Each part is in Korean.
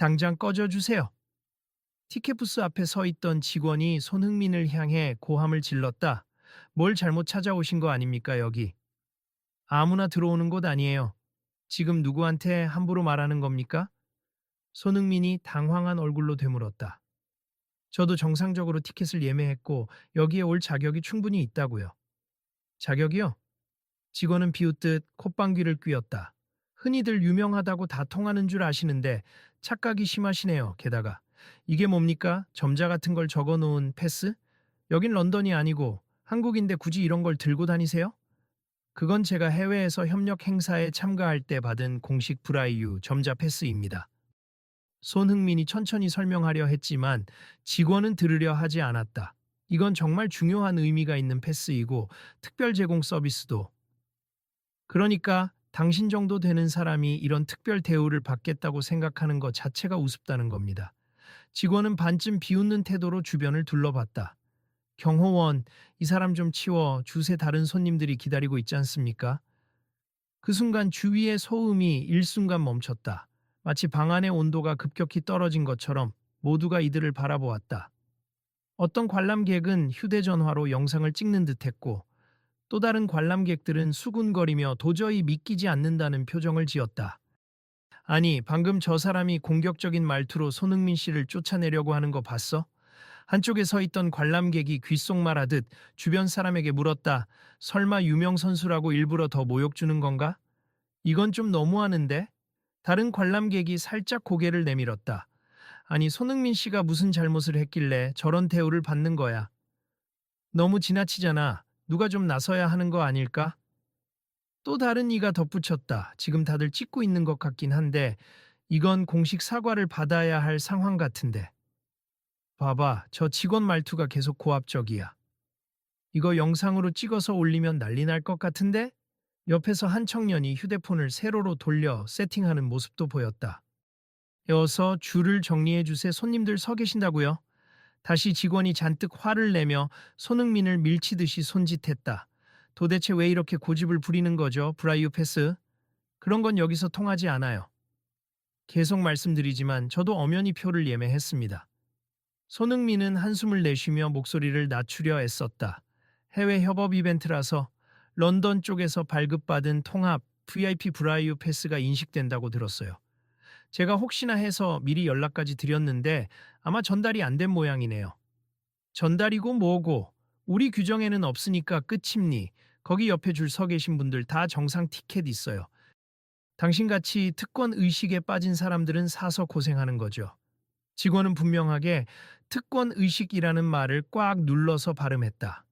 당장 꺼져주세요. 티켓부스 앞에 서 있던 직원이 손흥민을 향해 고함을 질렀다. 뭘 잘못 찾아오신 거 아닙니까, 여기? 아무나 들어오는 곳 아니에요. 지금 누구한테 함부로 말하는 겁니까? 손흥민이 당황한 얼굴로 되물었다. 저도 정상적으로 티켓을 예매했고 여기에 올 자격이 충분히 있다고요. 자격이요? 직원은 비웃듯 콧방귀를 뀌었다. 흔히들 유명하다고 다 통하는 줄 아시는데 착각이 심하시네요. 게다가 이게 뭡니까? 점자 같은 걸 적어놓은 패스? 여긴 런던이 아니고 한국인데 굳이 이런 걸 들고 다니세요? 그건 제가 해외에서 협력 행사에 참가할 때 받은 공식 브라이유 점자 패스입니다. 손흥민이 천천히 설명하려 했지만 직원은 들으려 하지 않았다. 이건 정말 중요한 의미가 있는 패스이고 특별 제공 서비스도. 그러니까 당신 정도 되는 사람이 이런 특별 대우를 받겠다고 생각하는 것 자체가 우습다는 겁니다. 직원은 반쯤 비웃는 태도로 주변을 둘러봤다. 경호원, 이 사람 좀 치워. 주세 다른 손님들이 기다리고 있지 않습니까? 그 순간 주위의 소음이 일순간 멈췄다. 마치 방 안의 온도가 급격히 떨어진 것처럼 모두가 이들을 바라보았다. 어떤 관람객은 휴대전화로 영상을 찍는 듯했고 또 다른 관람객들은 수군거리며 도저히 믿기지 않는다는 표정을 지었다. 아니, 방금 저 사람이 공격적인 말투로 손흥민 씨를 쫓아내려고 하는 거 봤어? 한쪽에 서 있던 관람객이 귓속말하듯 주변 사람에게 물었다. 설마 유명 선수라고 일부러 더 모욕 주는 건가? 이건 좀 너무하는데? 다른 관람객이 살짝 고개를 내밀었다. 아니, 손흥민 씨가 무슨 잘못을 했길래 저런 대우를 받는 거야? 너무 지나치잖아. 누가 좀 나서야 하는 거 아닐까? 또 다른 이가 덧붙였다. 지금 다들 찍고 있는 것 같긴 한데 이건 공식 사과를 받아야 할 상황 같은데. 봐봐, 저 직원 말투가 계속 고압적이야. 이거 영상으로 찍어서 올리면 난리 날 것 같은데? 옆에서 한 청년이 휴대폰을 세로로 돌려 세팅하는 모습도 보였다. 이어서 줄을 정리해 주세. 손님들 서 계신다고요? 다시 직원이 잔뜩 화를 내며 손흥민을 밀치듯이 손짓했다. 도대체 왜 이렇게 고집을 부리는 거죠? 브라이유 패스? 그런 건 여기서 통하지 않아요. 계속 말씀드리지만 저도 엄연히 표를 예매했습니다. 손흥민은 한숨을 내쉬며 목소리를 낮추려 애썼다. 해외 협업 이벤트라서 런던 쪽에서 발급받은 통합 VIP 브라이유 패스가 인식된다고 들었어요. 제가 혹시나 해서 미리 연락까지 드렸는데 아마 전달이 안 된 모양이네요. 전달이고 뭐고 우리 규정에는 없으니까 끝입니. 거기 옆에 줄 서 계신 분들 다 정상 티켓 있어요. 당신같이 특권 의식에 빠진 사람들은 사서 고생하는 거죠. 직원은 분명하게 특권 의식이라는 말을 꽉 눌러서 발음했다.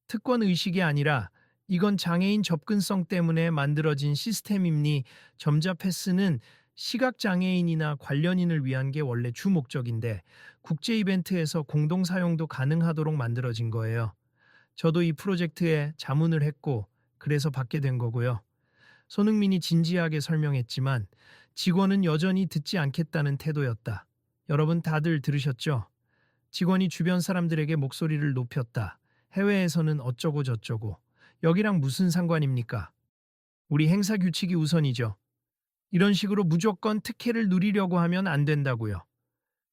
특권 의식이 아니라 이건 장애인 접근성 때문에 만들어진 시스템입니. 점자 패스는 시각장애인이나 관련인을 위한 게 원래 주 목적인데 국제 이벤트에서 공동 사용도 가능하도록 만들어진 거예요. 저도 이 프로젝트에 자문을 했고 그래서 받게 된 거고요. 손흥민이 진지하게 설명했지만 직원은 여전히 듣지 않겠다는 태도였다. 여러분 다들 들으셨죠? 직원이 주변 사람들에게 목소리를 높였다. 해외에서는 어쩌고 저쩌고. 여기랑 무슨 상관입니까? 우리 행사 규칙이 우선이죠. 이런 식으로 무조건 특혜를 누리려고 하면 안 된다고요.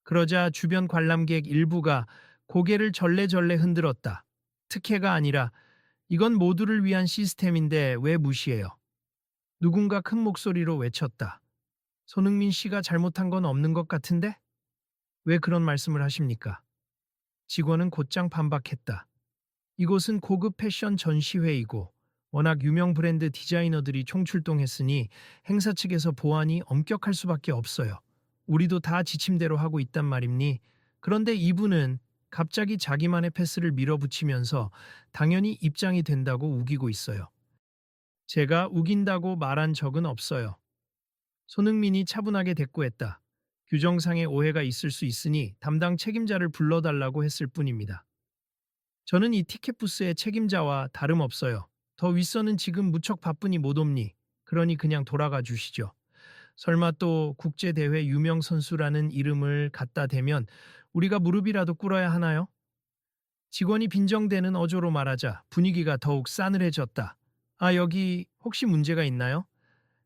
그러자 주변 관람객 일부가 고개를 절레절레 흔들었다. 특혜가 아니라 이건 모두를 위한 시스템인데 왜 무시해요? 누군가 큰 목소리로 외쳤다. 손흥민 씨가 잘못한 건 없는 것 같은데? 왜 그런 말씀을 하십니까? 직원은 곧장 반박했다. 이곳은 고급 패션 전시회이고 워낙 유명 브랜드 디자이너들이 총출동했으니 행사 측에서 보안이 엄격할 수밖에 없어요. 우리도 다 지침대로 하고 있단 말입니. 그런데 이분은 갑자기 자기만의 패스를 밀어붙이면서 당연히 입장이 된다고 우기고 있어요. 제가 우긴다고 말한 적은 없어요. 손흥민이 차분하게 대꾸했다. 규정상의 오해가 있을 수 있으니 담당 책임자를 불러달라고 했을 뿐입니다. 저는 이 티켓 부스의 책임자와 다름없어요. 더 윗선은 지금 무척 바쁘니 못 옵니. 그러니 그냥 돌아가 주시죠. 설마 또 국제대회 유명 선수라는 이름을 갖다 대면 우리가 무릎이라도 꿇어야 하나요? 직원이 빈정대는 어조로 말하자 분위기가 더욱 싸늘해졌다. 아, 여기 혹시 문제가 있나요?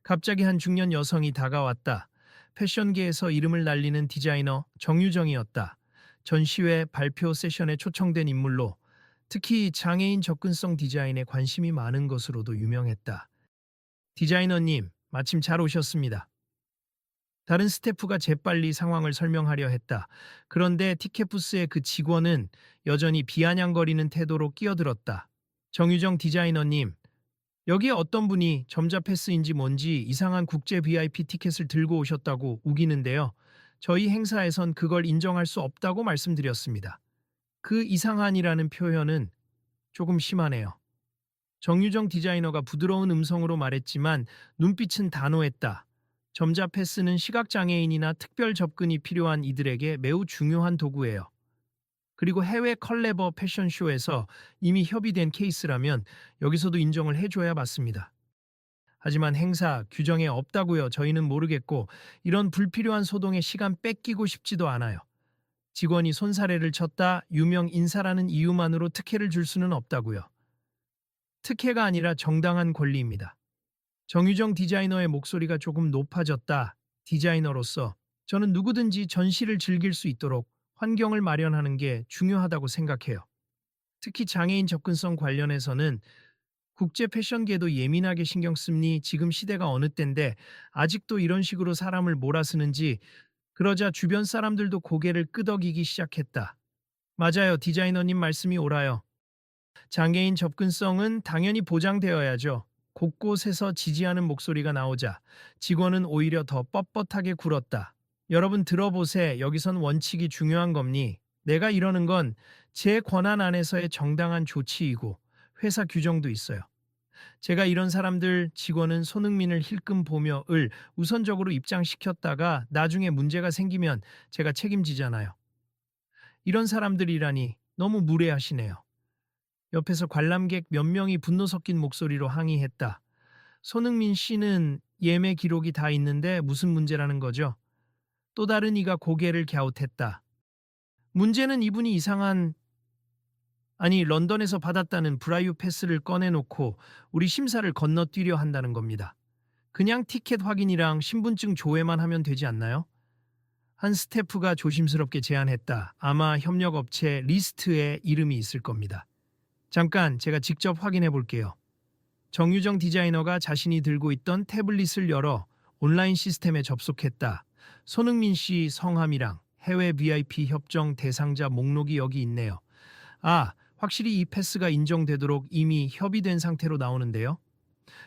갑자기 한 중년 여성이 다가왔다. 패션계에서 이름을 날리는 디자이너 정유정이었다. 전시회 발표 세션에 초청된 인물로 특히 장애인 접근성 디자인에 관심이 많은 것으로도 유명했다. 디자이너님, 마침 잘 오셨습니다. 다른 스태프가 재빨리 상황을 설명하려 했다. 그런데 티켓 부스의 그 직원은 여전히 비아냥거리는 태도로 끼어들었다. 정유정 디자이너님, 여기에 어떤 분이 점자 패스인지 뭔지 이상한 국제 VIP 티켓을 들고 오셨다고 우기는데요. 저희 행사에선 그걸 인정할 수 없다고 말씀드렸습니다. 그 이상한이라는 표현은 조금 심하네요. 정유정 디자이너가 부드러운 음성으로 말했지만 눈빛은 단호했다. 점자 패스는 시각장애인이나 특별 접근이 필요한 이들에게 매우 중요한 도구예요. 그리고 해외 컬래버 패션쇼에서 이미 협의된 케이스라면 여기서도 인정을 해줘야 맞습니다. 하지만 행사 규정에 없다고요. 저희는 모르겠고 이런 불필요한 소동에 시간 뺏기고 싶지도 않아요. 직원이 손사래를 쳤다 유명 인사라는 이유만으로 특혜를 줄 수는 없다고요. 특혜가 아니라 정당한 권리입니다. 정유정 디자이너의 목소리가 조금 높아졌다. 디자이너로서 저는 누구든지 전시를 즐길 수 있도록 환경을 마련하는 게 중요하다고 생각해요. 특히 장애인 접근성 관련해서는 국제 패션계도 예민하게 신경 씁니 지금 시대가 어느 때인데 아직도 이런 식으로 사람을 몰아쓰는지 그러자 주변 사람들도 고개를 끄덕이기 시작했다. 맞아요. 디자이너님 말씀이 옳아요. 장애인 접근성은 당연히 보장되어야죠. 곳곳에서 지지하는 목소리가 나오자 직원은 오히려 더 뻣뻣하게 굴었다. 여러분 들어보세. 여기선 원칙이 중요한 겁니. 내가 이러는 건 제 권한 안에서의 정당한 조치이고 회사 규정도 있어요. 제가 이런 사람들 직원은 손흥민을 힐끔 보며 을 우선적으로 입장시켰다가 나중에 문제가 생기면 제가 책임지잖아요. 이런 사람들이라니 너무 무례하시네요. 옆에서 관람객 몇 명이 분노 섞인 목소리로 항의했다. 손흥민 씨는 예매 기록이 다 있는데 무슨 문제라는 거죠? 또 다른 이가 고개를 갸웃했다. 문제는 이분이 런던에서 받았다는 브라이유 패스를 꺼내놓고 우리 심사를 건너뛰려 한다는 겁니다. 그냥 티켓 확인이랑 신분증 조회만 하면 되지 않나요? 한 스태프가 조심스럽게 제안했다. 아마 협력업체 리스트에 이름이 있을 겁니다. 잠깐 제가 직접 확인해 볼게요. 정유정 디자이너가 자신이 들고 있던 태블릿을 열어 온라인 시스템에 접속했다. 손흥민 씨 성함이랑 해외 VIP 협정 대상자 목록이 여기 있네요. 아, 확실히 이 패스가 인정되도록 이미 협의된 상태로 나오는데요.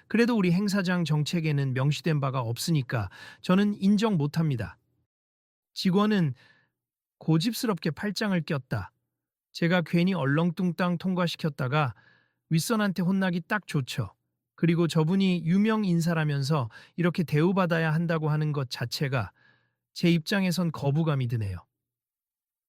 그래도 우리 행사장 정책에는 명시된 바가 없으니까 저는 인정 못합니다. 직원은 고집스럽게 팔짱을 꼈다. 제가 괜히 얼렁뚱땅 통과시켰다가 윗선한테 혼나기 딱 좋죠. 그리고 저분이 유명 인사라면서 이렇게 대우받아야 한다고 하는 것 자체가 제 입장에선 거부감이 드네요.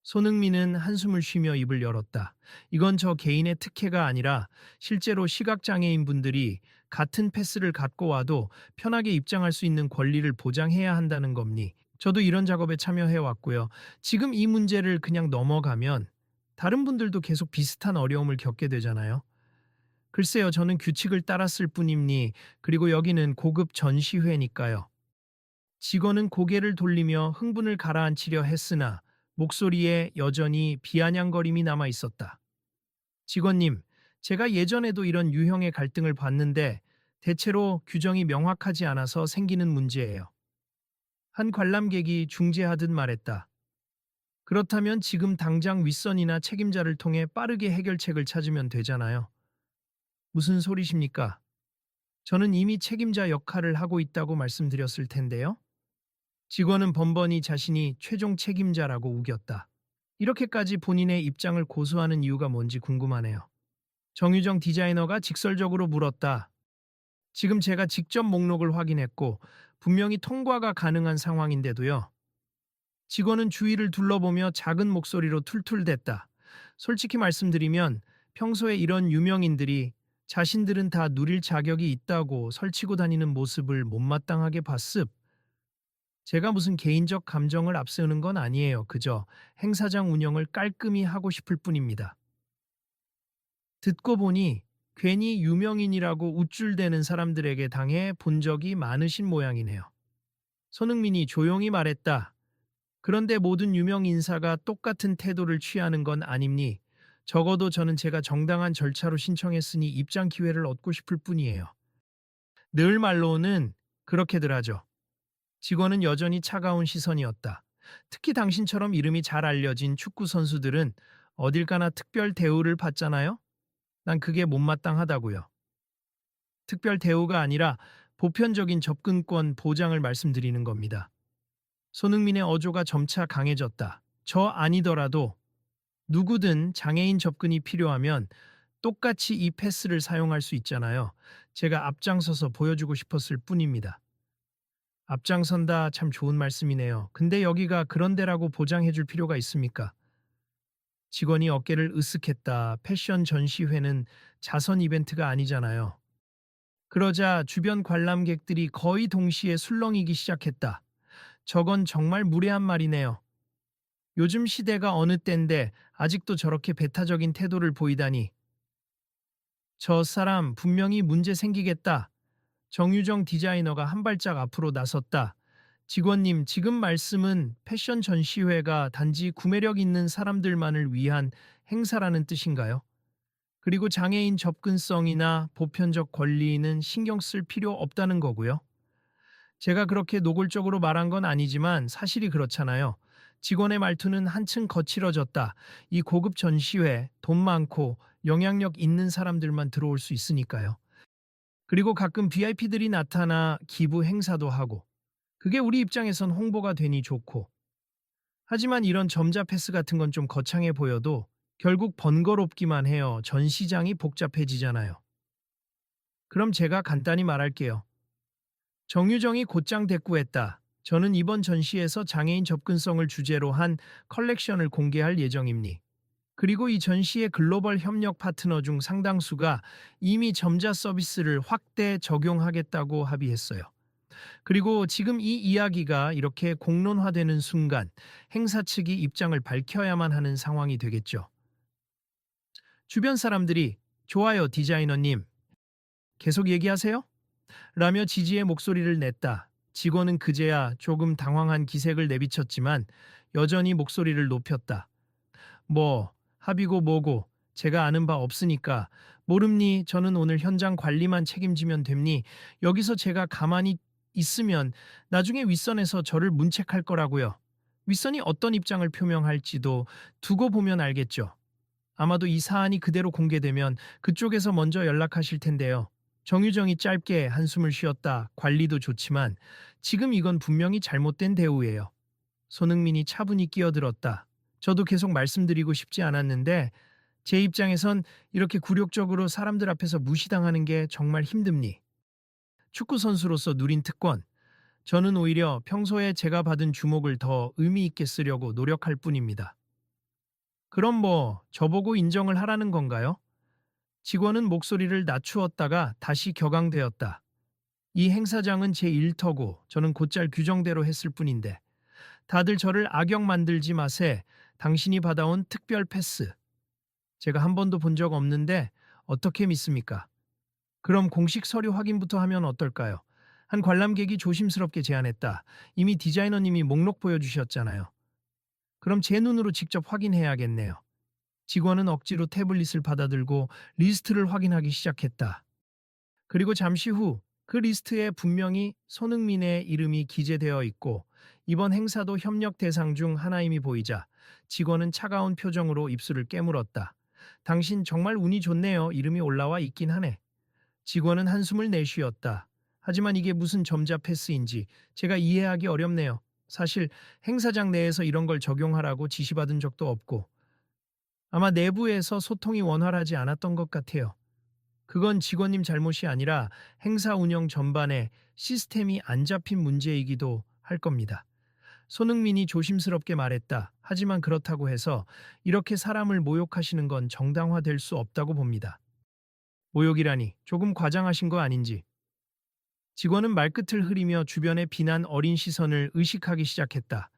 손흥민은 한숨을 쉬며 입을 열었다. 이건 저 개인의 특혜가 아니라 실제로 시각장애인 분들이 같은 패스를 갖고 와도 편하게 입장할 수 있는 권리를 보장해야 한다는 겁니. 저도 이런 작업에 참여해 왔고요. 지금 이 문제를 그냥 넘어가면 다른 분들도 계속 비슷한 어려움을 겪게 되잖아요. 글쎄요, 저는 규칙을 따랐을 뿐입니. 그리고 여기는 고급 전시회니까요. 직원은 고개를 돌리며 흥분을 가라앉히려 했으나 목소리에 여전히 비아냥거림이 남아 있었다. 직원님, 제가 예전에도 이런 유형의 갈등을 봤는데 대체로 규정이 명확하지 않아서 생기는 문제예요. 한 관람객이 중재하듯 말했다. 그렇다면 지금 당장 윗선이나 책임자를 통해 빠르게 해결책을 찾으면 되잖아요. 무슨 소리십니까? 저는 이미 책임자 역할을 하고 있다고 말씀드렸을 텐데요. 직원은 번번이 자신이 최종 책임자라고 우겼다. 이렇게까지 본인의 입장을 고수하는 이유가 뭔지 궁금하네요. 정유정 디자이너가 직설적으로 물었다. 지금 제가 직접 목록을 확인했고 분명히 통과가 가능한 상황인데도요. 직원은 주위를 둘러보며 작은 목소리로 툴툴댔다. 솔직히 말씀드리면 평소에 이런 유명인들이 자신들은 다 누릴 자격이 있다고 설치고 다니는 모습을 못마땅하게 봤습. 제가 무슨 개인적 감정을 앞세우는 건 아니에요. 그저 행사장 운영을 깔끔히 하고 싶을 뿐입니다. 듣고 보니 괜히 유명인이라고 우쭐대는 사람들에게 당해 본 적이 많으신 모양이네요. 손흥민이 조용히 말했다. 그런데 모든 유명 인사가 똑같은 태도를 취하는 건 아닙니? 적어도 저는 제가 정당한 절차로 신청했으니 입장 기회를 얻고 싶을 뿐이에요. 늘 말로는 그렇게들 하죠. 직원은 여전히 차가운 시선이었다. 특히 당신처럼 이름이 잘 알려진 축구 선수들은 어딜 가나 특별 대우를 받잖아요? 난 그게 못마땅하다고요. 특별 대우가 아니라 보편적인 접근권 보장을 말씀드리는 겁니다. 손흥민의 어조가 점차 강해졌다. 저 아니더라도 누구든 장애인 접근이 필요하면 똑같이 이 패스를 사용할 수 있잖아요. 제가 앞장서서 보여주고 싶었을 뿐입니다. 앞장선다 참 좋은 말씀이네요. 근데 여기가 그런 데라고 보장해 줄 필요가 있습니까? 직원이 어깨를 으쓱했다. 패션 전시회는 자선 이벤트가 아니잖아요. 그러자 주변 관람객들이 거의 동시에 술렁이기 시작했다. 저건 정말 무례한 말이네요. 요즘 시대가 어느 때인데 아직도 저렇게 배타적인 태도를 보이다니. 저 사람 분명히 문제 생기겠다. 정유정 디자이너가 한 발짝 앞으로 나섰다. 직원님, 지금 말씀은 패션 전시회가 단지 구매력 있는 사람들만을 위한 행사라는 뜻인가요? 그리고 장애인 접근성이나 보편적 권리는 신경 쓸 필요 없다는 거고요. 제가 그렇게 노골적으로 말한 건 아니지만 사실이 그렇잖아요. 직원의 말투는 한층 거칠어졌다. 이 고급 전시회, 돈 많고 영향력 있는 사람들만 들어올 수 있으니까요. 그리고 가끔 VIP들이 나타나 기부 행사도 하고. 그게 우리 입장에선 홍보가 되니 좋고. 하지만 이런 점자 패스 같은 건 좀 거창해 보여도 결국 번거롭기만 해요. 전 시장이 복잡해지잖아요. 그럼 제가 간단히 말할게요. 정유정이 곧장 대꾸했다. 저는 이번 전시에서 장애인 접근성을 주제로 한 컬렉션을 공개할 예정입니. 그리고 이 전시의 글로벌 협력 파트너 중 상당수가 이미 점자 서비스를 확대 적용하겠다고 합의했어요. 그리고 지금 이 이야기가 이렇게 공론화되는 순간 행사 측이 입장을 밝혀야만 하는 상황이 되겠죠. 주변 사람들이 좋아요 디자이너님 계속 얘기하세요? 라며 지지의 목소리를 냈다. 직원은 그제야 조금 당황한 기색을 내비쳤지만 여전히 목소리를 높였다. 뭐 합의고 뭐고 제가 아는 바 없으니까 모름니 저는 오늘 현장 관리만 책임지면 됩니 여기서 제가 가만히 있으면 나중에 윗선에서 저를 문책할 거라고요. 윗선이 어떤 입장을 표명할지도 두고 보면 알겠죠. 아마도 이 사안이 그대로 공개되면 그쪽에서 먼저 연락하실 텐데요. 정유정이 짧게 한숨을 쉬었다. 관리도 좋지만 지금 이건 분명히 잘못된 대우예요. 손흥민이 차분히 끼어들었다. 저도 계속 말씀드리고 싶지 않았는데 제 입장에선 이렇게 굴욕적으로 사람들 앞에서 무시당하는 게 정말 힘듭니. 축구 선수로서 누린 특권. 저는 오히려 평소에 제가 받은 주목을 더 의미 있게 쓰려고 노력할 뿐입니다. 그럼 뭐 저보고 인정을 하라는 건가요? 직원은 목소리를 낮추었다가 다시 격앙되었다. 이 행사장은 제 일터고 저는 곧잘 규정대로 했을 뿐인데 다들 저를 악역 만들지 마세. 당신이 받아온 특별 패스. 제가 한 번도 본 적 없는데 어떻게 믿습니까? 그럼 공식 서류 확인부터 하면 어떨까요? 한 관람객이 조심스럽게 제안했다. 이미 디자이너님이 목록 보여주셨잖아요. 그럼 제 눈으로 직접 확인해야겠네요. 직원은 억지로 태블릿을 받아들고 리스트를 확인하기 시작했다. 그리고 잠시 후 그 리스트에 분명히 손흥민의 이름이 기재되어 있고 이번 행사도 협력 대상 중 하나임이 보이자 직원은 차가운 표정으로 입술을 깨물었다. 당신 정말 운이 좋네요. 이름이 올라와 있긴 하네. 직원은 한숨을 내쉬었다. 하지만 이게 무슨 점자 패스인지 제가 이해하기 어렵네요. 사실 행사장 내에서 이런 걸 적용하라고 지시받은 적도 없고 아마 내부에서 소통이 원활하지 않았던 것 같아요. 그건 직원님 잘못이 아니라 행사 운영 전반에 시스템이 안 잡힌 문제이기도 할 겁니다. 손흥민이 조심스럽게 말했다. 하지만 그렇다고 해서 이렇게 사람을 모욕하시는 건 정당화될 수 없다고 봅니다. 모욕이라니 조금 과장하신 거 아닌지. 직원은 말끝을 흐리며 주변의 비난 어린 시선을 의식하기 시작했다.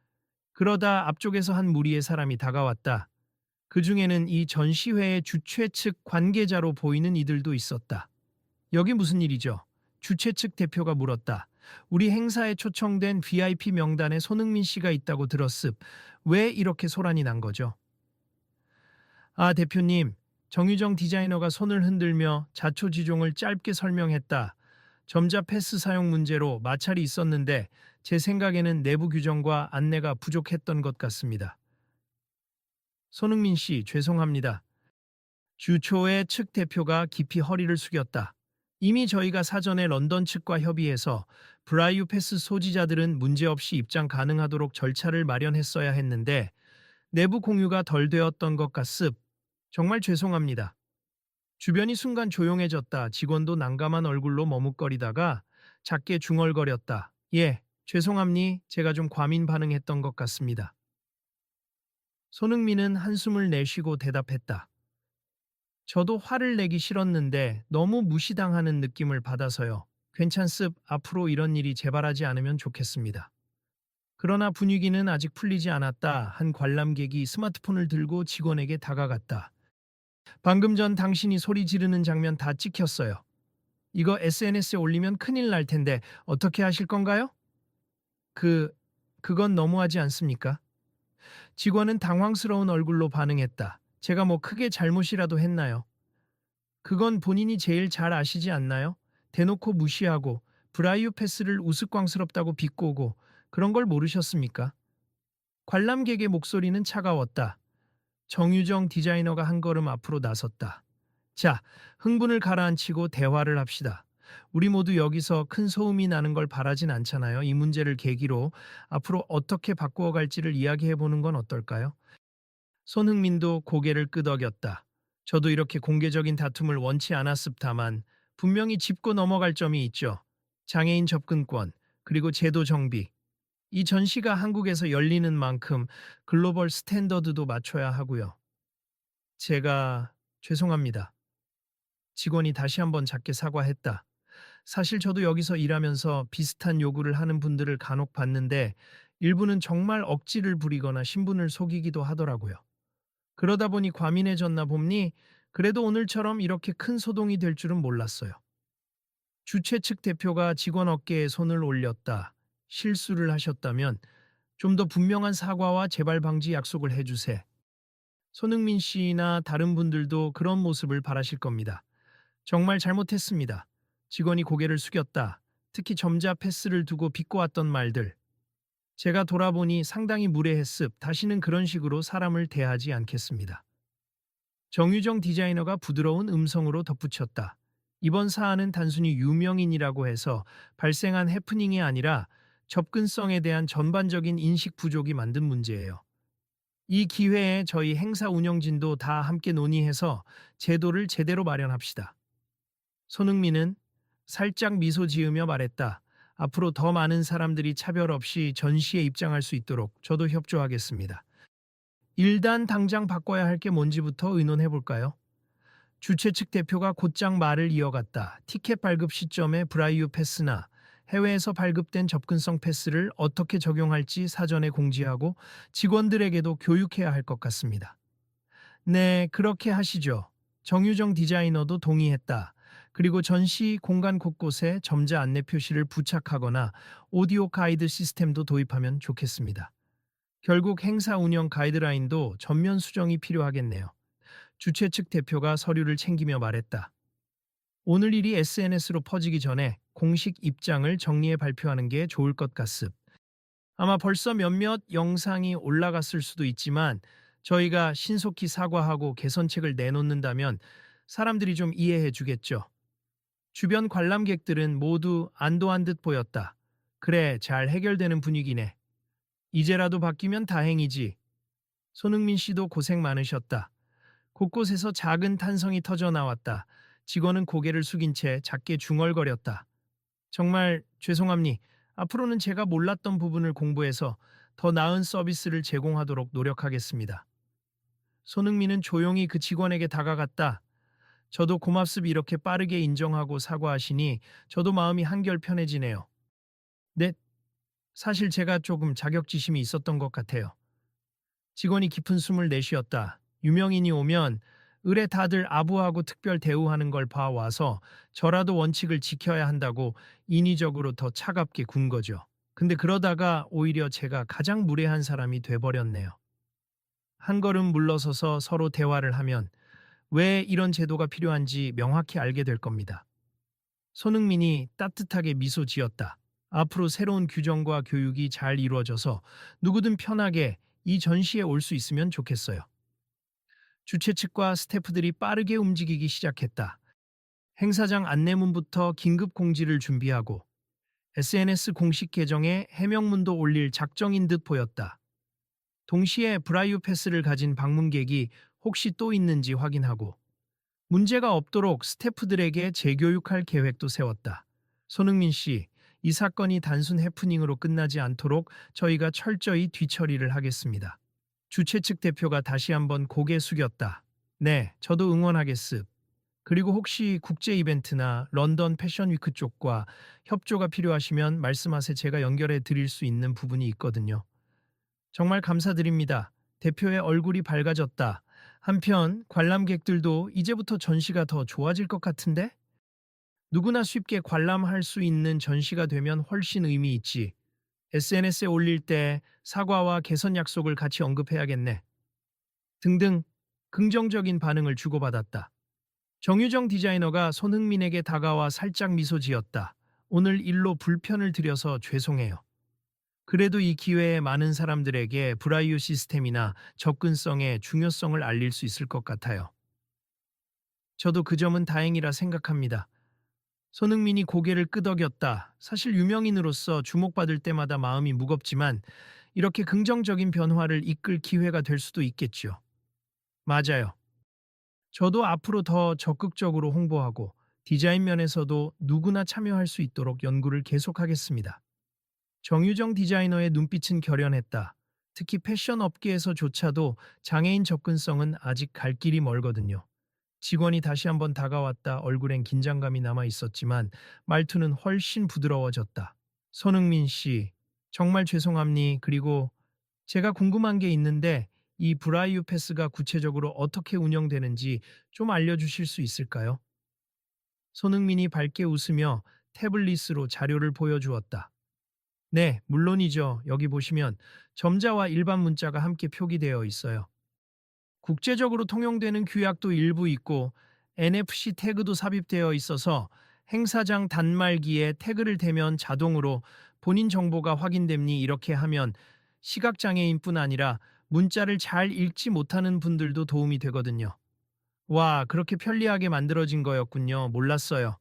그러다 앞쪽에서 한 무리의 사람이 다가왔다. 그 중에는 이 전시회의 주최 측 관계자로 보이는 이들도 있었다. 여기 무슨 일이죠? 주최 측 대표가 물었다. 우리 행사에 초청된 VIP 명단에 손흥민 씨가 있다고 들었습. 왜 이렇게 소란이 난 거죠? 아, 대표님, 정유정 디자이너가 손을 흔들며 자초지종을 짧게 설명했다. 점자 패스 사용 문제로 마찰이 있었는데 제 생각에는 내부 규정과 안내가 부족했던 것 같습니다. 손흥민 씨, 죄송합니다. 주초에 측 대표가 깊이 허리를 숙였다. 이미 저희가 사전에 런던 측과 협의해서 브라이유 패스 소지자들은 문제없이 입장 가능하도록 절차를 마련했어야 했는데 내부 공유가 덜 되었던 것 같습. 정말 죄송합니다. 주변이 순간 조용해졌다. 직원도 난감한 얼굴로 머뭇거리다가 작게 중얼거렸다. 예, 죄송합니. 제가 좀 과민 반응했던 것 같습니다. 손흥민은 한숨을 내쉬고 대답했다. 저도 화를 내기 싫었는데 너무 무시당하는 느낌을 받아서요. 괜찮습. 앞으로 이런 일이 재발하지 않으면 좋겠습니다. 그러나 분위기는 아직 풀리지 않았다. 한 관람객이 스마트폰을 들고 직원에게 다가갔다. 방금 전 당신이 소리 지르는 장면 다 찍혔어요. 이거 SNS에 올리면 큰일 날 텐데 어떻게 하실 건가요? 그건 너무하지 않습니까? 직원은 당황스러운 얼굴로 반응했다. 제가 뭐 크게 잘못이라도 했나요? 그건 본인이 제일 잘 아시지 않나요? 대놓고 무시하고 브라이유 패스를 우스꽝스럽다고 비꼬고 그런 걸 모르셨습니까? 관람객의 목소리는 차가웠다. 정유정 디자이너가 한 걸음 앞으로 나섰다. 자, 흥분을 가라앉히고 대화를 합시다. 우리 모두 여기서 큰 소음이 나는 걸 바라진 않잖아요. 이 문제를 계기로 앞으로 어떻게 바꾸어 갈지를 이야기해 보는 건 어떨까요? 손흥민도 고개를 끄덕였다. 저도 이렇게 공개적인 다툼을 원치 않았습다만 분명히 짚고 넘어갈 점이 있죠. 장애인 접근권, 그리고 제도 정비. 이 전시가 한국에서 열리는 만큼 글로벌 스탠더드도 맞춰야 하고요. 제가 죄송합니다. 직원이 다시 한번 작게 사과했다. 사실 저도 여기서 일하면서 비슷한 요구를 하는 분들을 간혹 봤는데 일부는 정말 억지를 부리거나 신분을 속이기도 하더라고요. 그러다 보니 과민해졌나 봅니? 그래도 오늘처럼 이렇게 큰 소동이 될 줄은 몰랐어요. 주최 측 대표가 직원 어깨에 손을 올렸다. 실수를 하셨다면 좀 더 분명한 사과와 재발 방지 약속을 해주세. 손흥민 씨나 다른 분들도 그런 모습을 바라실 겁니다. 정말 잘못했습니다. 직원이 고개를 숙였다. 특히 점자 패스를 두고 비꼬았던 말들. 제가 돌아보니 상당히 무례했습. 다시는 그런 식으로 사람을 대하지 않겠습니다. 정유정 디자이너가 부드러운 음성으로 덧붙였다. 이번 사안은 단순히 유명인이라고 해서 발생한 해프닝이 아니라 접근성에 대한 전반적인 인식 부족이 만든 문제예요. 이 기회에 저희 행사 운영진도 다 함께 논의해서 제도를 제대로 마련합시다. 손흥민은 살짝 미소 지으며 말했다. 앞으로 더 많은 사람들이 차별 없이 전시에 입장할 수 있도록 저도 협조하겠습니다. 일단 당장 바꿔야 할 게 뭔지부터 의논해 볼까요? 주최 측 대표가 곧장 말을 이어갔다. 티켓 발급 시점에 브라이유 패스나 해외에서 발급된 접근성 패스를 어떻게 적용할지 사전에 공지하고 직원들에게도 교육해야 할 것 같습니다. 네, 그렇게 하시죠. 정유정 디자이너도 동의했다. 그리고 전시 공간 곳곳에 점자 안내 표시를 부착하거나 오디오 가이드 시스템도 도입하면 좋겠습니다. 결국 행사 운영 가이드라인도 전면 수정이 필요하겠네요. 주최 측 대표가 서류를 챙기며 말했다. 오늘 일이 SNS로 퍼지기 전에 공식 입장을 정리해 발표하는 게 좋을 것 같습. 아마 벌써 몇몇 영상이 올라갔을 수도 있지만 저희가 신속히 사과하고 개선책을 내놓는다면 사람들이 좀 이해해 주겠죠. 주변 관람객들은 모두 안도한 듯 보였다. 그래, 잘 해결되는 분위기네. 이제라도 바뀌면 다행이지. 손흥민 씨도 고생 많으셨다. 곳곳에서 작은 탄성이 터져 나왔다. 직원은 고개를 숙인 채 작게 중얼거렸다. 정말 죄송합니. 앞으로는 제가 몰랐던 부분을 공부해서 더 나은 서비스를 제공하도록 노력하겠습니다. 손흥민은 조용히 그 직원에게 다가갔다. 저도 고맙습. 이렇게 빠르게 인정하고 사과하시니 저도 마음이 한결 편해지네요. 네, 사실 제가 조금 자격지심이 있었던 것 같아요. 직원이 깊은 숨을 내쉬었다. 유명인이 오면 을에 다들 아부하고 특별 대우하는 걸 봐와서 저라도 원칙을 지켜야 한다고 인위적으로 더 차갑게 군 거죠. 근데 그러다가 오히려 제가 가장 무례한 사람이 돼버렸네요. 한 걸음 물러서서 서로 대화를 하면 왜 이런 제도가 필요한지 명확히 알게 될 겁니다. 손흥민이 따뜻하게 미소 지었다. 앞으로 새로운 규정과 교육이 잘 이루어져서 누구든 편하게 이 전시에 올 수 있으면 좋겠어요. 주최 측과 스태프들이 빠르게 움직이기 시작했다. 행사장 안내문부터 긴급 공지를 준비하고 SNS 공식 계정에 해명문도 올릴 작정인 듯 보였다. 동시에 브라이어 패스를 가진 방문객이 혹시 또 있는지 확인하고 문제가 없도록 스태프들에게 재교육할 계획도 세웠다. 손흥민 씨, 이 사건이 단순 해프닝으로 끝나지 않도록 저희가 철저히 뒤처리를 하겠습니다. 주최 측 대표가 다시 한번 고개 숙였다. 네, 저도 응원하겠습. 그리고 혹시 국제 이벤트나 런던 패션 위크 쪽과 협조가 필요하시면 말씀하세 제가 연결해 드릴 수 있는 부분이 있거든요. 정말 감사드립니다. 대표의 얼굴이 밝아졌다. 한편 관람객들도 이제부터 전시가 더 좋아질 것 같은데? 누구나 쉽게 관람할 수 있는 전시가 되면 훨씬 의미 있지. SNS에 올릴 때 사과와 개선 약속을 같이 언급해야겠네. 등등 긍정적인 반응을 주고받았다. 정유정 디자이너가 손흥민에게 다가와 살짝 미소 지었다. 오늘 일로 불편을 드려서 죄송해요. 그래도 이 기회에 많은 사람들에게 브라이어 시스템이나 접근성의 중요성을 알릴 수 있을 것 같아요. 저도 그 점은 다행이라 생각합니다. 손흥민이 고개를 끄덕였다. 사실 유명인으로서 주목받을 때마다 마음이 무겁지만 이렇게 긍정적인 변화를 이끌 기회가 될 수도 있겠죠. 맞아요. 저도 앞으로 더 적극적으로 홍보하고 디자인 면에서도 누구나 참여할 수 있도록 연구를 계속하겠습니다. 정유정 디자이너의 눈빛은 결연했다. 특히 패션 업계에서조차도 장애인 접근성은 아직 갈 길이 멀거든요. 직원이 다시 한번 다가왔다. 얼굴엔 긴장감이 남아 있었지만 말투는 훨씬 부드러워졌다. 손흥민 씨, 정말 죄송합니. 그리고 제가 궁금한 게 있는데 이 브라이유 패스가 구체적으로 어떻게 운영되는지 좀 알려주실 수 있을까요? 손흥민이 밝게 웃으며 태블릿으로 자료를 보여주었다. 네, 물론이죠. 여기 보시면 점자와 일반 문자가 함께 표기되어 있어요. 국제적으로 통용되는 규약도 일부 있고 NFC 태그도 삽입되어 있어서 행사장 단말기에 태그를 대면 자동으로 본인 정보가 확인됨니 이렇게 하면 시각장애인뿐 아니라 문자를 잘 읽지 못하는 분들도 도움이 되거든요. 와, 그렇게 편리하게 만들어진 거였군요. 몰랐어요.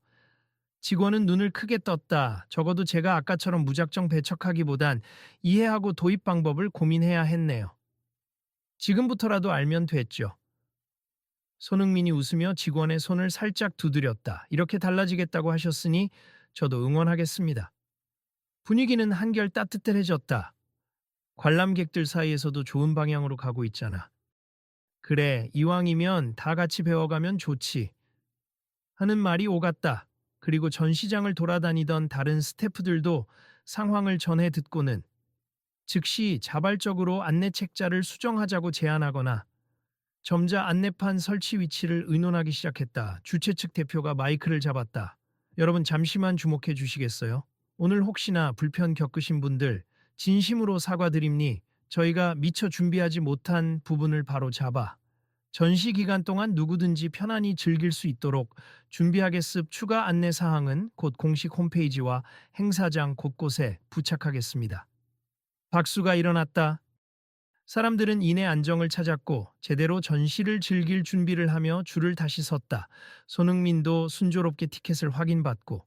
직원은 눈을 크게 떴다. 적어도 제가 아까처럼 무작정 배척하기보단 이해하고 도입 방법을 고민해야 했네요. 지금부터라도 알면 됐죠. 손흥민이 웃으며 직원의 손을 살짝 두드렸다. 이렇게 달라지겠다고 하셨으니 저도 응원하겠습니다. 분위기는 한결 따뜻해졌다. 관람객들 사이에서도 좋은 방향으로 가고 있잖아. 그래, 이왕이면 다 같이 배워가면 좋지. 하는 말이 오갔다. 그리고 전시장을 돌아다니던 다른 스태프들도 상황을 전해 듣고는 즉시 자발적으로 안내 책자를 수정하자고 제안하거나 점자 안내판 설치 위치를 의논하기 시작했다. 주최 측 대표가 마이크를 잡았다. 여러분 잠시만 주목해 주시겠어요? 오늘 혹시나 불편 겪으신 분들 진심으로 사과드립니. 저희가 미처 준비하지 못한 부분을 바로 잡아 전시 기간 동안 누구든지 편안히 즐길 수 있도록 준비하겠습. 추가 안내 사항은 곧 공식 홈페이지와 행사장 곳곳에 부착하겠습니다. 박수가 일어났다. 사람들은 이내 안정을 찾았고 제대로 전시를 즐길 준비를 하며 줄을 다시 섰다. 손흥민도 순조롭게 티켓을 확인받고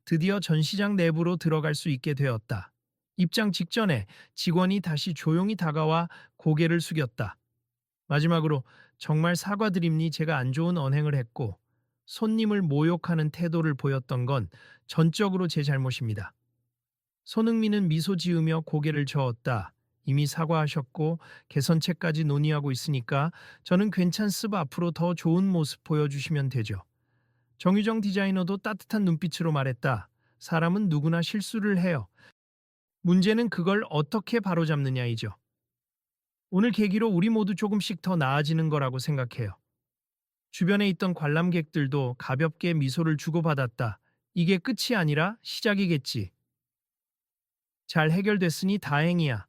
드디어 전시장 내부로 들어갈 수 있게 되었다. 입장 직전에 직원이 다시 조용히 다가와 고개를 숙였다. 마지막으로 정말 사과드립니. 제가 안 좋은 언행을 했고 손님을 모욕하는 태도를 보였던 건 전적으로 제 잘못입니다. 손흥민은 미소 지으며 고개를 저었다. 이미 사과하셨고 개선책까지 논의하고 있으니까 저는 괜찮습. 앞으로 더 좋은 모습 보여주시면 되죠. 정유정 디자이너도 따뜻한 눈빛으로 말했다. 사람은 누구나 실수를 해요. 문제는 그걸 어떻게 바로잡느냐이죠. 오늘 계기로 우리 모두 조금씩 더 나아지는 거라고 생각해요. 주변에 있던 관람객들도 가볍게 미소를 주고받았다. 이게 끝이 아니라 시작이겠지. 잘 해결됐으니 다행이야.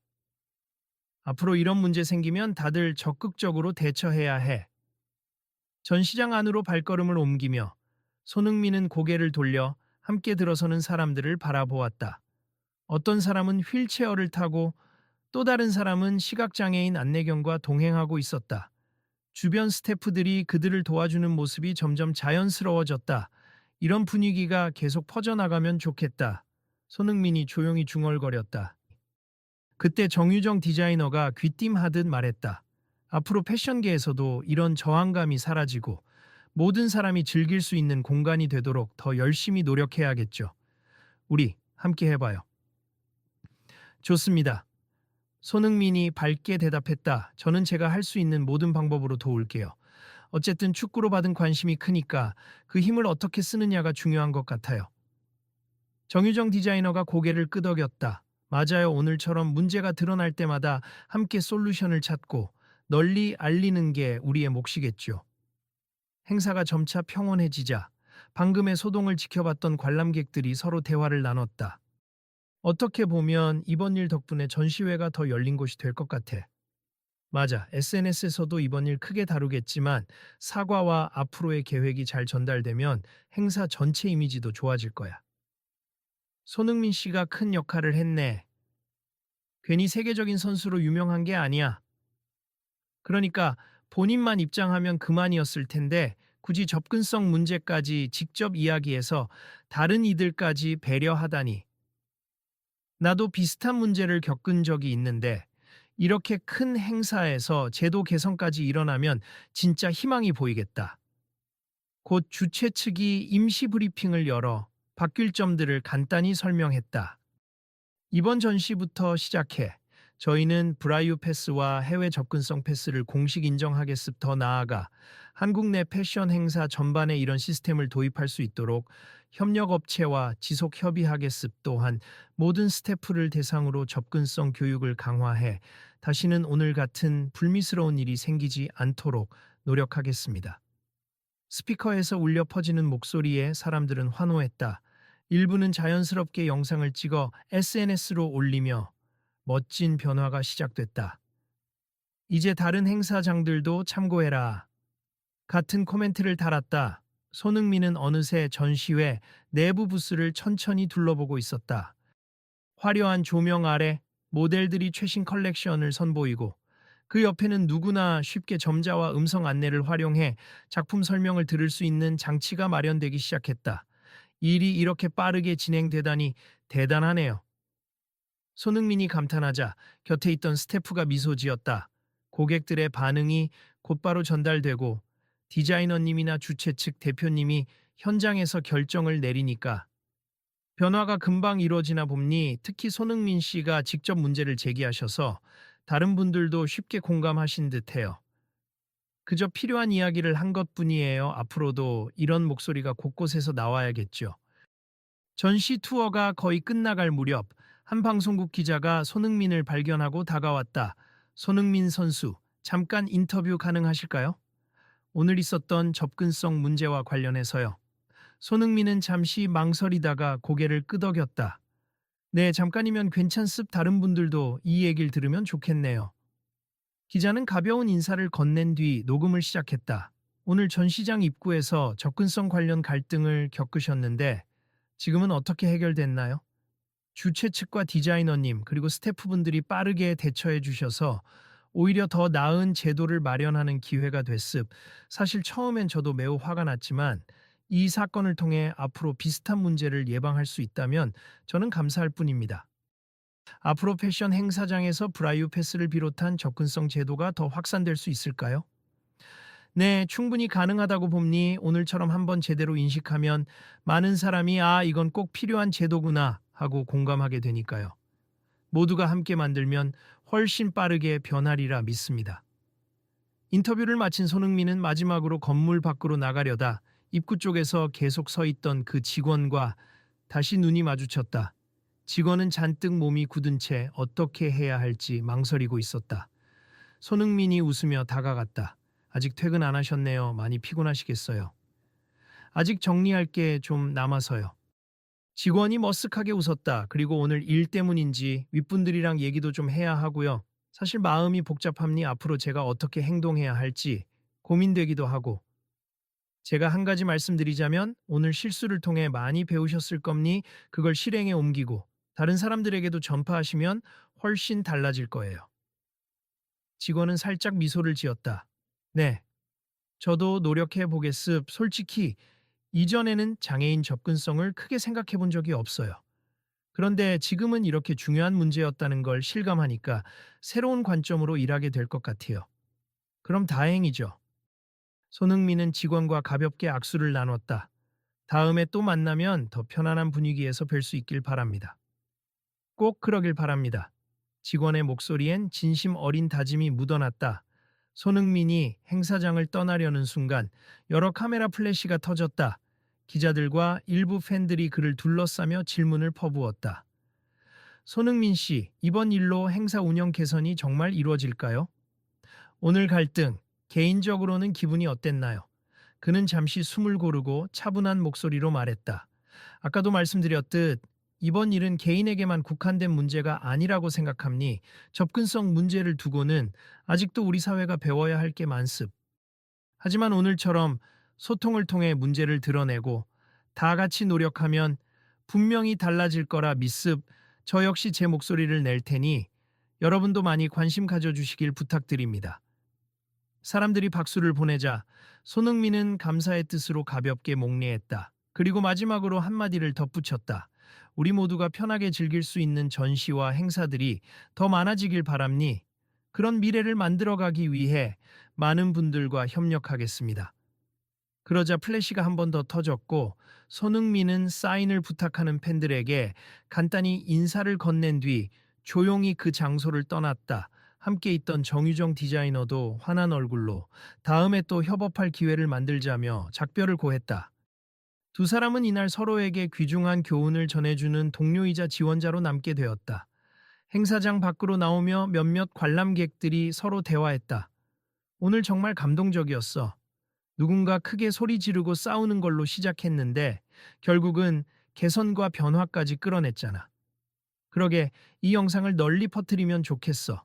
앞으로 이런 문제 생기면 다들 적극적으로 대처해야 해. 전시장 안으로 발걸음을 옮기며 손흥민은 고개를 돌려 함께 들어서는 사람들을 바라보았다. 어떤 사람은 휠체어를 타고 또 다른 사람은 시각장애인 안내견과 동행하고 있었다. 주변 스태프들이 그들을 도와주는 모습이 점점 자연스러워졌다. 이런 분위기가 계속 퍼져나가면 좋겠다. 손흥민이 조용히 중얼거렸다. 그때 정유정 디자이너가 귀띔하듯 말했다. 앞으로 패션계에서도 이런 저항감이 사라지고 모든 사람이 즐길 수 있는 공간이 되도록 더 열심히 노력해야겠죠. 우리 함께 해봐요. 좋습니다. 손흥민이 밝게 대답했다. 저는 제가 할 수 있는 모든 방법으로 도울게요. 어쨌든 축구로 받은 관심이 크니까 그 힘을 어떻게 쓰느냐가 중요한 것 같아요. 정유정 디자이너가 고개를 끄덕였다. 맞아요. 오늘처럼 문제가 드러날 때마다 함께 솔루션을 찾고 널리 알리는 게 우리의 몫이겠죠. 행사가 점차 평온해지자 방금의 소동을 지켜봤던 관람객들이 서로 대화를 나눴다. 어떻게 보면 이번 일 덕분에 전시회가 더 열린 곳이 될 것 같아. 맞아. SNS에서도 이번 일 크게 다루겠지만 사과와 앞으로의 계획이 잘 전달되면 행사 전체 이미지도 좋아질 거야. 손흥민 씨가 큰 역할을 했네. 괜히 세계적인 선수로 유명한 게 아니야. 그러니까 본인만 입장하면 그만이었을 텐데 굳이 접근성 문제까지 직접 이야기해서 다른 이들까지 배려하다니. 나도 비슷한 문제를 겪은 적이 있는데 이렇게 큰 행사에서 제도 개선까지 일어나면 진짜 희망이 보이겠다. 곧 주최 측이 임시 브리핑을 열어 바뀔 점들을 간단히 설명했다. 이번 전시부터 시작해 저희는 브라이오 패스와 해외 접근성 패스를 공식 인정하겠습. 더 나아가 한국 내 패션 행사 전반에 이런 시스템을 도입할 수 있도록 협력업체와 지속 협의하겠습. 또한 모든 스태프를 대상으로 접근성 교육을 강화해 다시는 오늘 같은 불미스러운 일이 생기지 않도록 노력하겠습니다. 스피커에서 울려 퍼지는 목소리에 사람들은 환호했다. 일부는 자연스럽게 영상을 찍어 SNS로 올리며 멋진 변화가 시작됐다. 이제 다른 행사장들도 참고해라. 같은 코멘트를 달았다. 손흥민은 어느새 전시회 내부 부스를 천천히 둘러보고 있었다. 화려한 조명 아래 모델들이 최신 컬렉션을 선보이고 그 옆에는 누구나 쉽게 점자와 음성 안내를 활용해 작품 설명을 들을 수 있는 장치가 마련되기 시작했다. 일이 이렇게 빠르게 진행되다니 대단하네요. 손흥민이 감탄하자 곁에 있던 스태프가 미소 지었다. 고객들의 반응이 곧바로 전달되고 디자이너님이나 주최 측 대표님이 현장에서 결정을 내리니까 변화가 금방 이루어지나 봅니. 특히 손흥민 씨가 직접 문제를 제기하셔서 다른 분들도 쉽게 공감하신 듯해요. 그저 필요한 이야기를 한 것뿐이에요. 앞으로도 이런 목소리가 곳곳에서 나와야겠죠. 전시 투어가 거의 끝나갈 무렵 한 방송국 기자가 손흥민을 발견하고 다가왔다. 손흥민 선수, 잠깐 인터뷰 가능하실까요? 오늘 있었던 접근성 문제와 관련해서요. 손흥민은 잠시 망설이다가 고개를 끄덕였다. 네, 잠깐이면 괜찮습. 다른 분들도 이 얘기를 들으면 좋겠네요. 기자는 가벼운 인사를 건넨 뒤 녹음을 시작했다. 오늘 전시장 입구에서 접근성 관련 갈등을 겪으셨는데 지금은 어떻게 해결됐나요? 주최 측과 디자이너님 그리고 스태프분들이 빠르게 대처해 주셔서 오히려 더 나은 제도를 마련하는 기회가 됐습. 사실 처음엔 저도 매우 화가 났지만 이 사건을 통해 앞으로 비슷한 문제를 예방할 수 있다면 저는 감사할 뿐입니다. 앞으로 패션 행사장에서 브라이오 패스를 비롯한 접근성 제도가 더 확산될 수 있을까요? 네, 충분히 가능하다고 봅니. 오늘처럼 한번 제대로 인식하면 많은 사람이 아, 이건 꼭 필요한 제도구나 하고 공감하게 되니까요. 모두가 함께 만들면 훨씬 빠르게 변하리라 믿습니다. 인터뷰를 마친 손흥민은 마지막으로 건물 밖으로 나가려다 입구 쪽에서 계속 서 있던 그 직원과 다시 눈이 마주쳤다. 직원은 잔뜩 몸이 굳은 채 어떻게 해야 할지 망설이고 있었다. 손흥민이 웃으며 다가갔다. 아직 퇴근 안 하셨네요. 많이 피곤하시겠어요. 아직 정리할 게 좀 남아서요. 직원이 머쓱하게 웃었다. 그리고 오늘 일 때문인지 윗분들이랑 얘기도 좀 해야 하고요. 사실 마음이 복잡합니. 앞으로 제가 어떻게 행동해야 할지 고민되기도 하고. 제가 한 가지 말씀드리자면 오늘 실수를 통해 많이 배우셨을 겁니. 그걸 실행에 옮기고 다른 사람들에게도 전파하시면 훨씬 달라질 거예요. 직원은 살짝 미소를 지었다. 네, 저도 노력해 보겠습. 솔직히 이전에는 장애인 접근성을 크게 생각해 본 적이 없어요. 그런데 지금은 이렇게 중요한 문제였다는 걸 실감하니까 새로운 관점으로 일하게 될 것 같아요. 그럼 다행이죠. 손흥민은 직원과 가볍게 악수를 나눴다. 다음에 또 만나면 더 편안한 분위기에서 뵐 수 있길 바랍니다. 꼭 그러길 바랍니다. 직원의 목소리엔 진심 어린 다짐이 묻어났다. 손흥민이 행사장을 떠나려는 순간 여러 카메라 플래시가 터졌다. 기자들과 일부 팬들이 그를 둘러싸며 질문을 퍼부었다. 손흥민 씨, 이번 일로 행사 운영 개선이 정말 이루어질까요? 오늘 갈등, 개인적으로는 기분이 어땠나요? 그는 잠시 숨을 고르고 차분한 목소리로 말했다. 아까도 말씀드렸듯 이번 일은 개인에게만 국한된 문제가 아니라고 생각합니. 접근성 문제를 두고는 아직도 우리 사회가 배워야 할 게 많습. 하지만 오늘처럼 소통을 통해 문제를 드러내고 다 같이 노력하면 분명히 달라질 거라 믿습. 저 역시 제 목소리를 낼 테니 여러분도 많이 관심 가져주시길 부탁드립니다. 사람들이 박수를 보내자 손흥민은 감사의 뜻으로 가볍게 목례했다. 그리고 마지막으로 한마디를 덧붙였다. 우리 모두가 편하게 즐길 수 있는 전시와 행사들이 더 많아지길 바랍니. 그런 미래를 만들어가기 위해 많은 분들과 협력하겠습니다. 그러자 플래시가 한 번 더 터졌고 손흥민은 사인을 부탁하는 팬들에게 간단히 인사를 건넨 뒤 조용히 그 장소를 떠났다. 함께 있던 정유정 디자이너도 환한 얼굴로 다음에 또 협업할 기회를 만들자며 작별을 고했다. 두 사람은 이날 서로에게 귀중한 교훈을 전해주는 동료이자 지원자로 남게 되었다. 행사장 밖으로 나오며 몇몇 관람객들이 서로 대화했다. 오늘 정말 감동적이었어. 누군가 크게 소리 지르고 싸우는 걸로 시작했는데 결국은 개선과 변화까지 끌어냈잖아. 그러게 이 영상을 널리 퍼뜨리면 좋겠어.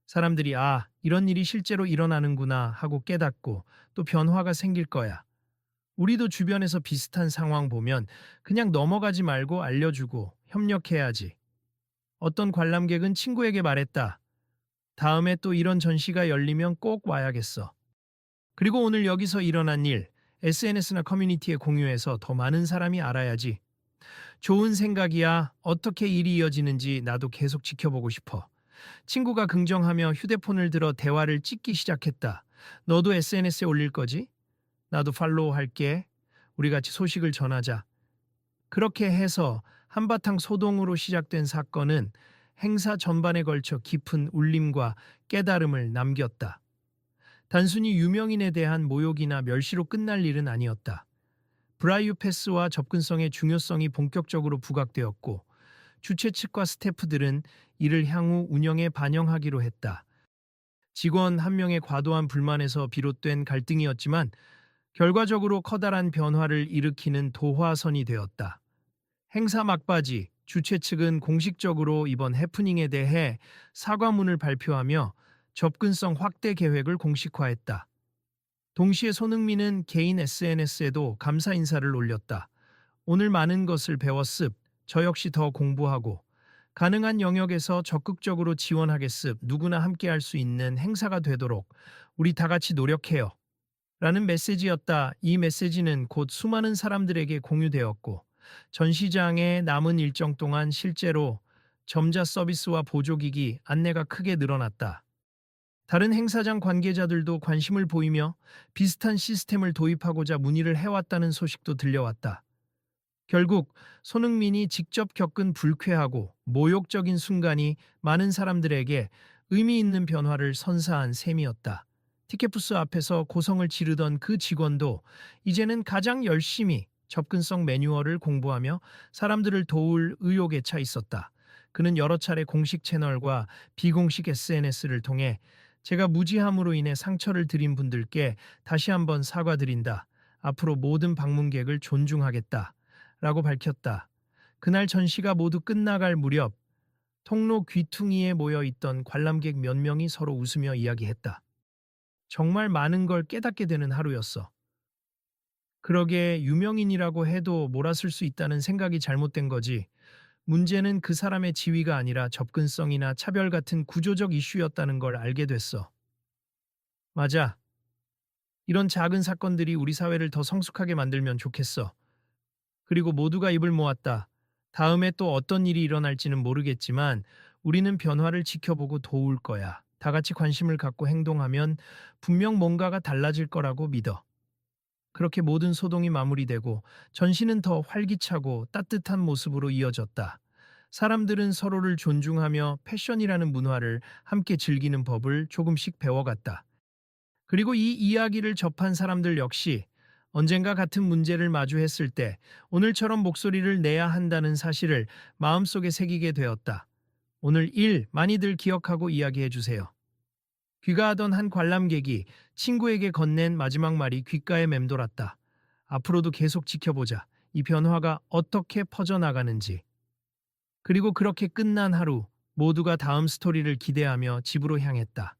사람들이 이런 일이 실제로 일어나는구나 하고 깨닫고 또 변화가 생길 거야. 우리도 주변에서 비슷한 상황 보면 그냥 넘어가지 말고 알려주고 협력해야지. 어떤 관람객은 친구에게 말했다. 다음에 또 이런 전시가 열리면 꼭 와야겠어. 그리고 오늘 여기서 일어난 일, SNS나 커뮤니티에 공유해서 더 많은 사람이 알아야지. 좋은 생각이야. 어떻게 일이 이어지는지 나도 계속 지켜보고 싶어. 친구가 긍정하며 휴대폰을 들어 대화를 찍기 시작했다. 너도 SNS에 올릴 거지? 나도 팔로우 할게. 우리 같이 소식을 전하자. 그렇게 해서 한바탕 소동으로 시작된 사건은 행사 전반에 걸쳐 깊은 울림과 깨달음을 남겼다. 단순히 유명인에 대한 모욕이나 멸시로 끝날 일은 아니었다. 브라이유 패스와 접근성의 중요성이 본격적으로 부각되었고 주최 측과 스태프들은 이를 향후 운영에 반영하기로 했다. 직원 한 명의 과도한 불만에서 비롯된 갈등이었지만 결과적으로 커다란 변화를 일으키는 도화선이 되었다. 행사 막바지 주최 측은 공식적으로 이번 해프닝에 대해 사과문을 발표하며 접근성 확대 계획을 공식화했다. 동시에 손흥민은 개인 SNS에도 감사 인사를 올렸다. 오늘 많은 것을 배웠습. 저 역시 더 공부하고 가능한 영역에서 적극적으로 지원하겠습. 누구나 함께할 수 있는 행사가 되도록 우리 다 같이 노력해요. 라는 메시지였다. 이 메시지는 곧 수많은 사람들에게 공유되었고 전시장의 남은 일정 동안 실제로 점자 서비스와 보조기기 안내가 크게 늘어났다. 다른 행사장 관계자들도 관심을 보이며 비슷한 시스템을 도입하고자 문의를 해왔다는 소식도 들려왔다. 결국 손흥민이 직접 겪은 불쾌하고 모욕적인 순간이 많은 사람들에게 의미 있는 변화를 선사한 셈이었다. 티켓부스 앞에서 고성을 지르던 그 직원도 이제는 가장 열심히 접근성 매뉴얼을 공부하며 사람들을 도울 의욕에 차 있었다. 그는 여러 차례 공식 채널과 비공식 SNS를 통해 제가 무지함으로 인해 상처를 드린 분들께 다시 한번 사과드린다. 앞으로 모든 방문객을 존중하겠다. 라고 밝혔다. 그날 전시가 모두 끝나갈 무렵 통로 귀퉁이에 모여 있던 관람객 몇 명이 서로 웃으며 이야기했다. 정말 많은 걸 깨닫게 되는 하루였어. 그러게 유명인이라고 해도 몰아쓸 수 있다는 생각이 잘못된 거지. 문제는 그 사람의 지위가 아니라 접근성이나 차별 같은 구조적 이슈였다는 걸 알게 됐어. 맞아. 이런 작은 사건들이 우리 사회를 더 성숙하게 만들면 좋겠어. 그리고 모두가 입을 모았다. 다음에 또 어떤 일이 일어날지는 모르겠지만 우리는 변화를 지켜보고 도울 거야. 다 같이 관심을 갖고 행동하면 분명 뭔가가 달라질 거라고 믿어. 그렇게 모든 소동이 마무리되고 전시는 더 활기차고 따뜻한 모습으로 이어졌다. 사람들은 서로를 존중하며 패션이라는 문화를 함께 즐기는 법을 조금씩 배워갔다. 그리고 이 이야기를 접한 사람들 역시 언젠가 같은 문제를 마주했을 때 오늘처럼 목소리를 내야 한다는 사실을 마음속에 새기게 되었다. 오늘 일 많이들 기억하고 이야기해 주세요. 귀가하던 한 관람객이 친구에게 건넨 마지막 말이 귓가에 맴돌았다. 앞으로도 계속 지켜보자. 이 변화가 어떻게 퍼져나가는지. 그리고 그렇게 끝난 하루, 모두가 다음 스토리를 기대하며 집으로 향했다.